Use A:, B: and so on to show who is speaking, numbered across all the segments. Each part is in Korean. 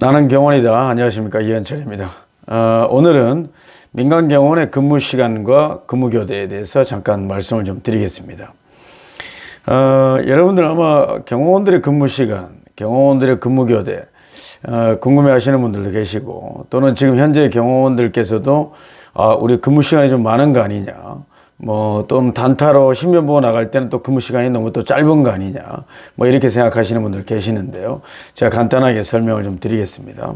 A: 나는 경원이다. 안녕하십니까, 이현철입니다. 오늘은 민간경원의 근무 시간과 근무 교대에 대해서 잠깐 말씀을 좀 드리겠습니다. 여러분들 아마 경호원들의 근무 시간, 경호원들의 근무 교대 궁금해 하시는 분들도 계시고, 또는 지금 현재 경호원들께서도 우리 근무 시간이 좀 많은 거 아니냐, 또는 단타로 신변 보고 나갈 때는 또 근무 시간이 너무 또 짧은 거 아니냐, 이렇게 생각하시는 분들 계시는데요. 제가 간단하게 설명을 좀 드리겠습니다.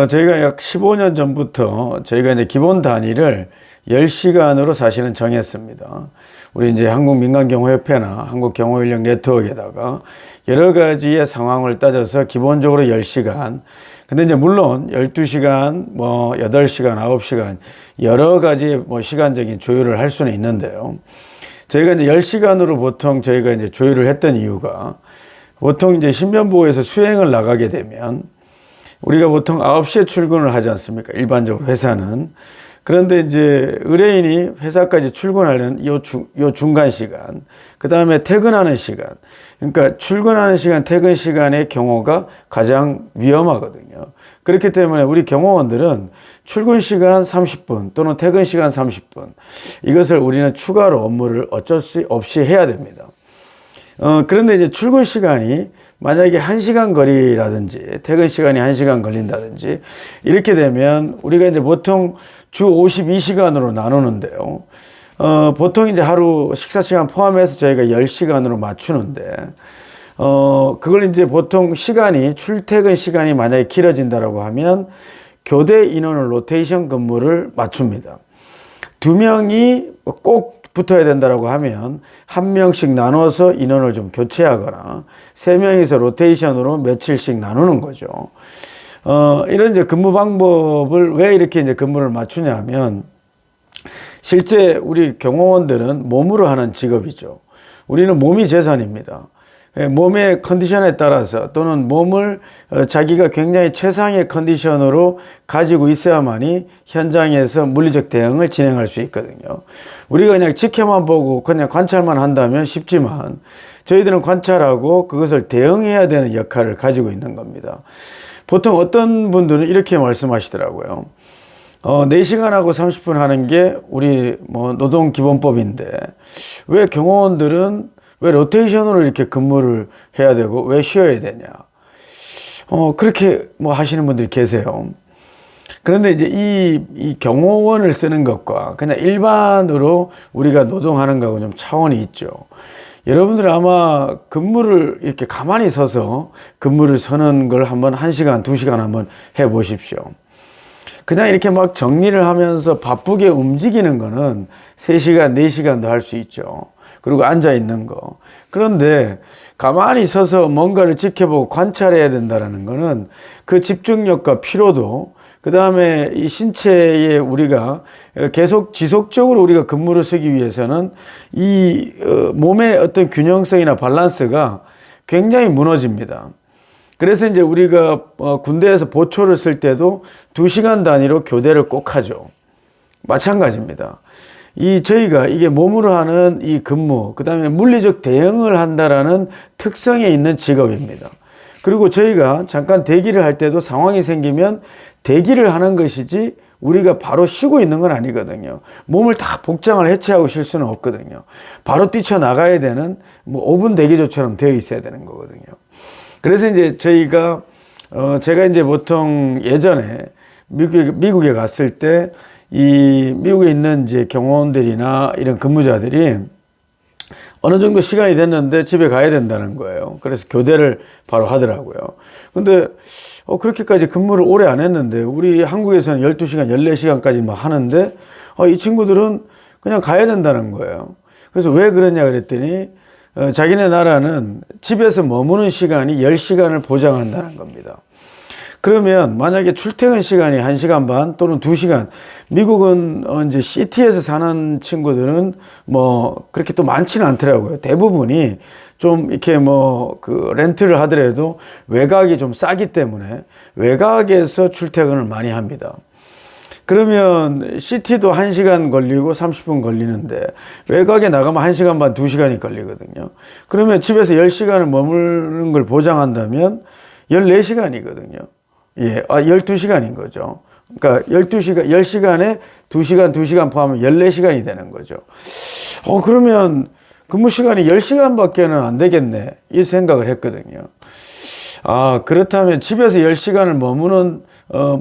A: 저희가 약 15년 전부터 저희가 이제 기본 단위를 10시간으로 사실은 정했습니다. 우리 이제 한국민간경호협회나 한국경호인력 네트워크에다가 여러 가지의 상황을 따져서 기본적으로 10시간. 근데 이제 물론 12시간, 8시간, 9시간 여러 가지 시간적인 조율을 할 수는 있는데요. 저희가 이제 10시간으로 보통 저희가 이제 조율을 했던 이유가, 보통 이제 신변보호에서 수행을 나가게 되면 우리가 보통 9시에 출근을 하지 않습니까? 일반적으로 회사는. 그런데 이제 의뢰인이 회사까지 출근하려는 요 중간 시간, 그 다음에 퇴근하는 시간, 그러니까 출근하는 시간, 퇴근 시간의 경호가 가장 위험하거든요. 그렇기 때문에 우리 경호원들은 출근 시간 30분 또는 퇴근 시간 30분, 이것을 우리는 추가로 업무를 어쩔 수 없이 해야 됩니다. 그런데 이제 출근 시간이 만약에 1시간 거리라든지 퇴근 시간이 1시간 걸린다든지 이렇게 되면 우리가 이제 보통 주 52시간으로 나누는데요. 보통 이제 하루 식사 시간 포함해서 저희가 10시간으로 맞추는데, 그걸 이제 보통 시간이 출퇴근 시간이 만약에 길어진다라고 하면 교대 인원을 로테이션 근무를 맞춥니다. 2명이 꼭 붙어야 된다라고 하면 1명씩 나눠서 인원을 좀 교체하거나 3명이서 로테이션으로 며칠씩 나누는 거죠. 이런 이제 근무 방법을 왜 이렇게 이제 근무를 맞추냐 하면, 실제 우리 경호원들은 몸으로 하는 직업이죠. 우리는 몸이 재산입니다. 몸의 컨디션에 따라서, 또는 몸을 자기가 굉장히 최상의 컨디션으로 가지고 있어야만이 현장에서 물리적 대응을 진행할 수 있거든요. 우리가 그냥 지켜만 보고 그냥 관찰만 한다면 쉽지만, 저희들은 관찰하고 그것을 대응해야 되는 역할을 가지고 있는 겁니다. 보통 어떤 분들은 이렇게 말씀하시더라고요. 4시간하고 30분 하는 게 우리 노동기본법인데 왜 경호원들은 왜 로테이션으로 이렇게 근무를 해야 되고 왜 쉬어야 되냐. 그렇게 하시는 분들이 계세요. 그런데 이제 이 경호원을 쓰는 것과 그냥 일반으로 우리가 노동하는 거하고 좀 차원이 있죠. 여러분들 아마 근무를 이렇게 가만히 서서 근무를 서는 걸 한번 1시간, 2시간 한번 해 보십시오. 그냥 이렇게 막 정리를 하면서 바쁘게 움직이는 거는 3시간, 4시간도 할 수 있죠. 그리고 앉아 있는 거. 그런데 가만히 서서 뭔가를 지켜보고 관찰해야 된다는 거는 그 집중력과 피로도, 그 다음에 이 신체에 우리가 계속 지속적으로 우리가 근무를 쓰기 위해서는 이 몸의 어떤 균형성이나 밸런스가 굉장히 무너집니다. 그래서 이제 우리가 군대에서 보초를 쓸 때도 2시간 단위로 교대를 꼭 하죠. 마찬가지입니다. 저희가 이게 몸으로 하는 이 근무, 그 다음에 물리적 대응을 한다라는 특성에 있는 직업입니다. 그리고 저희가 잠깐 대기를 할 때도 상황이 생기면 대기를 하는 것이지 우리가 바로 쉬고 있는 건 아니거든요. 몸을 다 복장을 해체하고 쉴 수는 없거든요. 바로 뛰쳐나가야 되는 5분 대기조처럼 되어 있어야 되는 거거든요. 그래서 이제 제가 이제 보통 예전에 미국에 갔을 때 이 미국에 있는 이제 경호원들이나 이런 근무자들이 어느 정도 시간이 됐는데 집에 가야 된다는 거예요. 그래서 교대를 바로 하더라고요. 근데 그렇게까지 근무를 오래 안 했는데 우리 한국에서는 12시간, 14시간까지 막 하는데 이 친구들은 그냥 가야 된다는 거예요. 그래서 왜 그러냐 그랬더니 자기네 나라는 집에서 머무는 시간이 10시간을 보장한다는 겁니다. 그러면 만약에 출퇴근 시간이 1시간 반 또는 2시간, 미국은 이제 시티에서 사는 친구들은 그렇게 또 많지는 않더라고요. 대부분이 좀 이렇게 렌트를 하더라도 외곽이 좀 싸기 때문에 외곽에서 출퇴근을 많이 합니다. 그러면 시티도 1시간 걸리고 30분 걸리는데 외곽에 나가면 1시간 반, 2시간이 걸리거든요. 그러면 집에서 10시간을 머무르는 걸 보장한다면 14시간이거든요. 예, 12시간인 거죠. 그러니까 12시간, 10시간에 2시간, 2시간 포함하면 14시간이 되는 거죠. 그러면 근무 시간이 10시간밖에는 안 되겠네. 이 생각을 했거든요. 그렇다면 집에서 10시간을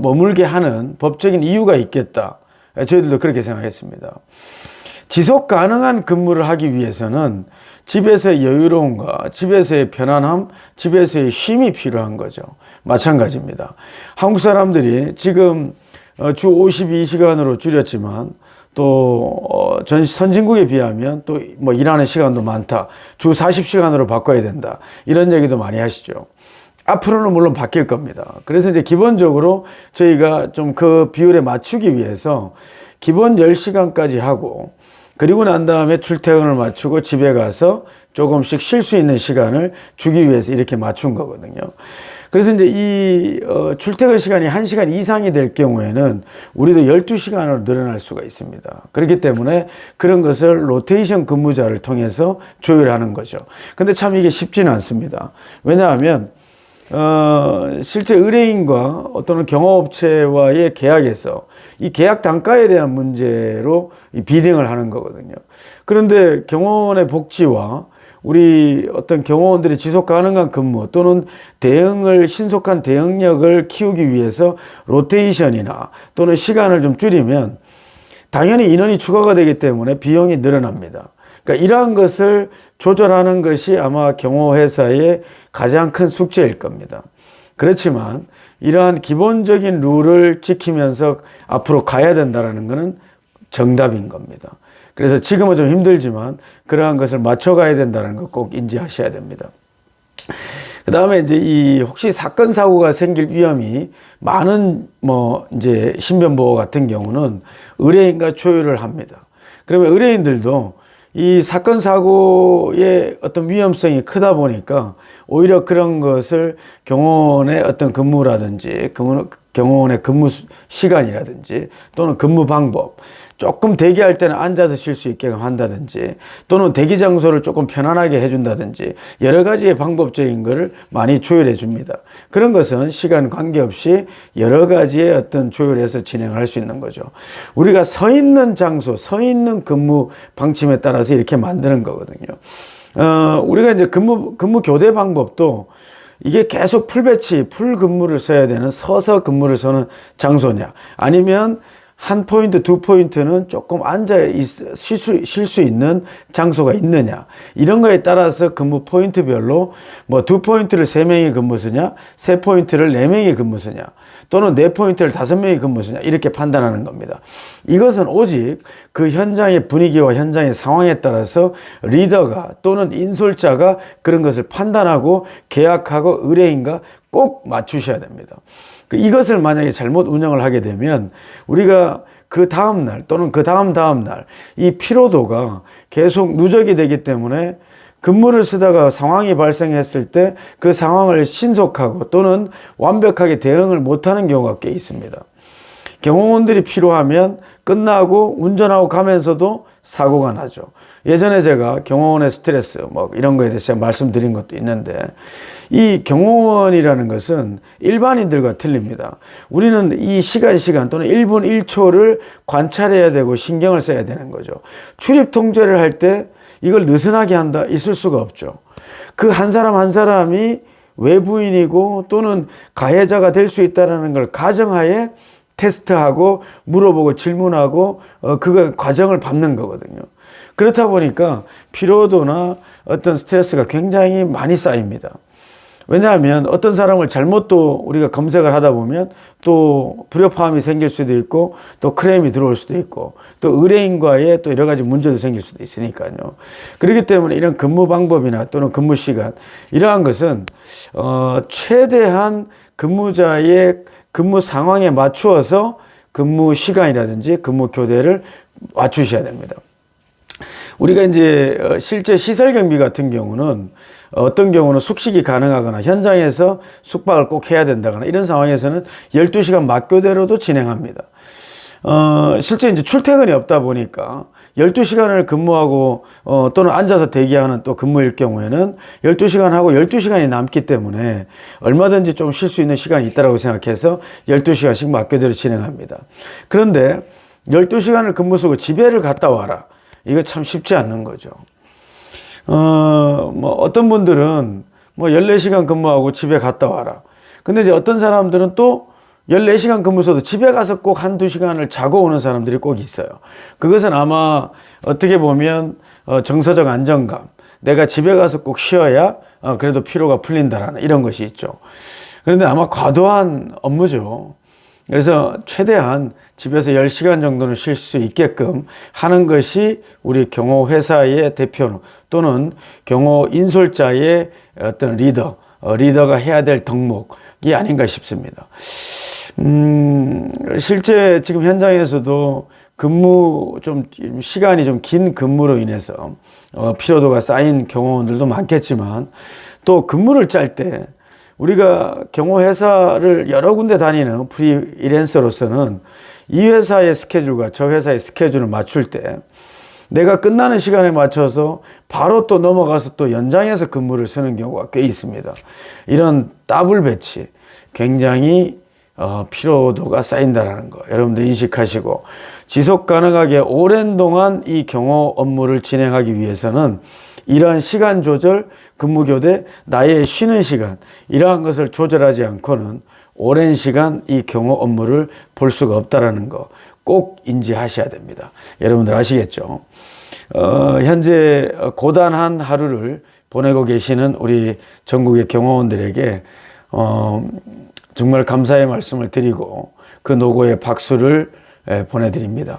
A: 머물게 하는 법적인 이유가 있겠다. 저희들도 그렇게 생각했습니다. 지속 가능한 근무를 하기 위해서는 집에서의 여유로움과 집에서의 편안함, 집에서의 쉼이 필요한 거죠. 마찬가지입니다. 한국 사람들이 지금 주 52시간으로 줄였지만 또 선진국에 비하면 또 뭐 일하는 시간도 많다. 주 40시간으로 바꿔야 된다. 이런 얘기도 많이 하시죠. 앞으로는 물론 바뀔 겁니다. 그래서 이제 기본적으로 저희가 좀 그 비율에 맞추기 위해서 기본 10시간까지 하고 그리고 난 다음에 출퇴근을 맞추고 집에 가서 조금씩 쉴 수 있는 시간을 주기 위해서 이렇게 맞춘 거거든요. 그래서 이제 이 출퇴근 시간이 1시간 이상이 될 경우에는 우리도 12시간으로 늘어날 수가 있습니다. 그렇기 때문에 그런 것을 로테이션 근무자를 통해서 조율하는 거죠. 근데 참 이게 쉽지는 않습니다. 왜냐하면 실제 의뢰인과 어떤 경호업체와의 계약에서 이 계약 단가에 대한 문제로 이 비딩을 하는 거거든요. 그런데 경호원의 복지와 우리 어떤 경호원들이 지속 가능한 근무 또는 신속한 대응력을 키우기 위해서 로테이션이나 또는 시간을 좀 줄이면 당연히 인원이 추가가 되기 때문에 비용이 늘어납니다. 그러니까 이러한 것을 조절하는 것이 아마 경호회사의 가장 큰 숙제일 겁니다. 그렇지만 이러한 기본적인 룰을 지키면서 앞으로 가야 된다는 것은 정답인 겁니다. 그래서 지금은 좀 힘들지만 그러한 것을 맞춰가야 된다는 거 꼭 인지하셔야 됩니다. 그 다음에 이제 혹시 사건, 사고가 생길 위험이 많은 이제 신변보호 같은 경우는 의뢰인과 조율을 합니다. 그러면 의뢰인들도 이 사건, 사고의 어떤 위험성이 크다 보니까 오히려 그런 것을 경호원의 어떤 근무라든지 경호원의 근무 시간이라든지 또는 근무 방법 조금 대기할 때는 앉아서 쉴 수 있게 한다든지 또는 대기 장소를 조금 편안하게 해준다든지 여러 가지의 방법적인 것을 많이 조율해 줍니다. 그런 것은 시간 관계없이 여러 가지의 어떤 조율해서 진행을 할 수 있는 거죠. 우리가 서 있는 장소, 서 있는 근무 방침에 따라서 이렇게 만드는 거거든요. 우리가 이제 근무 교대 방법도 이게 계속 풀 근무를 써야 되는 서서 근무를 서는 장소냐 아니면 한 포인트, 두 포인트는 조금 쉴 수 있는 장소가 있느냐 이런 거에 따라서 근무 포인트별로 두 포인트를 3명이 근무 쓰냐 3포인트를 4명이 근무 쓰냐 또는 4포인트를 5명이 근무 쓰냐 이렇게 판단하는 겁니다. 이것은 오직 그 현장의 분위기와 현장의 상황에 따라서 리더가 또는 인솔자가 그런 것을 판단하고 계약하고 의뢰인과 꼭 맞추셔야 됩니다. 이것을 만약에 잘못 운영을 하게 되면 우리가 그 다음날 또는 그 다음날 이 피로도가 계속 누적이 되기 때문에 근무를 쓰다가 상황이 발생했을 때 그 상황을 신속하고 또는 완벽하게 대응을 못하는 경우가 꽤 있습니다. 경호원들이 필요하면 끝나고 운전하고 가면서도 사고가 나죠. 예전에 제가 경호원의 스트레스 이런 거에 대해서 말씀드린 것도 있는데 이 경호원이라는 것은 일반인들과 틀립니다. 우리는 이 시간 또는 1분 1초를 관찰해야 되고 신경을 써야 되는 거죠. 출입 통제를 할 때 이걸 느슨하게 한다 있을 수가 없죠. 그 한 사람 한 사람이 외부인이고 또는 가해자가 될 수 있다는 걸 가정하에 테스트하고 물어보고 질문하고 그 과정을 밟는 거거든요. 그렇다 보니까 피로도나 어떤 스트레스가 굉장히 많이 쌓입니다. 왜냐하면 어떤 사람을 잘못 또 우리가 검색을 하다 보면 또 불협화음이 생길 수도 있고 또 크레임이 들어올 수도 있고 또 의뢰인과의 또 여러 가지 문제도 생길 수도 있으니까요. 그렇기 때문에 이런 근무 방법이나 또는 근무 시간 이러한 것은 최대한 근무자의 근무 상황에 맞추어서 근무 시간이라든지 근무 교대를 맞추셔야 됩니다. 우리가 이제 실제 시설 경비 같은 경우는 어떤 경우는 숙식이 가능하거나 현장에서 숙박을 꼭 해야 된다거나 이런 상황에서는 12시간 맞교대로도 진행합니다. 실제 이제 출퇴근이 없다 보니까 12시간을 근무하고 또는 앉아서 대기하는 또 근무일 경우에는 12시간 하고 12시간이 남기 때문에 얼마든지 좀 쉴 수 있는 시간이 있다고 생각해서 12시간씩 맞교대로 진행합니다. 그런데 12시간을 근무 쓰고 집에를 갔다 와라. 이거 참 쉽지 않는 거죠. 어떤 분들은 14시간 근무하고 집에 갔다 와라. 근데 이제 어떤 사람들은 또 14시간 근무서도 집에 가서 꼭 한두 시간을 자고 오는 사람들이 꼭 있어요. 그것은 아마 어떻게 보면 정서적 안정감, 내가 집에 가서 꼭 쉬어야 그래도 피로가 풀린다라는 이런 것이 있죠. 그런데 아마 과도한 업무죠. 그래서 최대한 집에서 10시간 정도는 쉴 수 있게끔 하는 것이 우리 경호 회사의 대표 또는 경호 인솔자의 어떤 리더가 해야 될 덕목이 아닌가 싶습니다. 실제 지금 현장에서도 시간이 좀 긴 근무로 인해서 피로도가 쌓인 경호원들도 많겠지만 또 근무를 짤 때 우리가 경호회사를 여러 군데 다니는 프리랜서로서는 이 회사의 스케줄과 저 회사의 스케줄을 맞출 때 내가 끝나는 시간에 맞춰서 바로 또 넘어가서 또 연장해서 근무를 쓰는 경우가 꽤 있습니다. 이런 더블 배치 굉장히 피로도가 쌓인다는 거 여러분들 인식하시고 지속 가능하게 오랜 동안 이 경호 업무를 진행하기 위해서는 이러한 시간 조절, 근무 교대, 나의 쉬는 시간 이러한 것을 조절하지 않고는 오랜 시간 이 경호 업무를 볼 수가 없다는 거 꼭 인지하셔야 됩니다. 여러분들 아시겠죠? 현재 고단한 하루를 보내고 계시는 우리 전국의 경호원들에게 정말 감사의 말씀을 드리고 그 노고에 박수를 보내드립니다.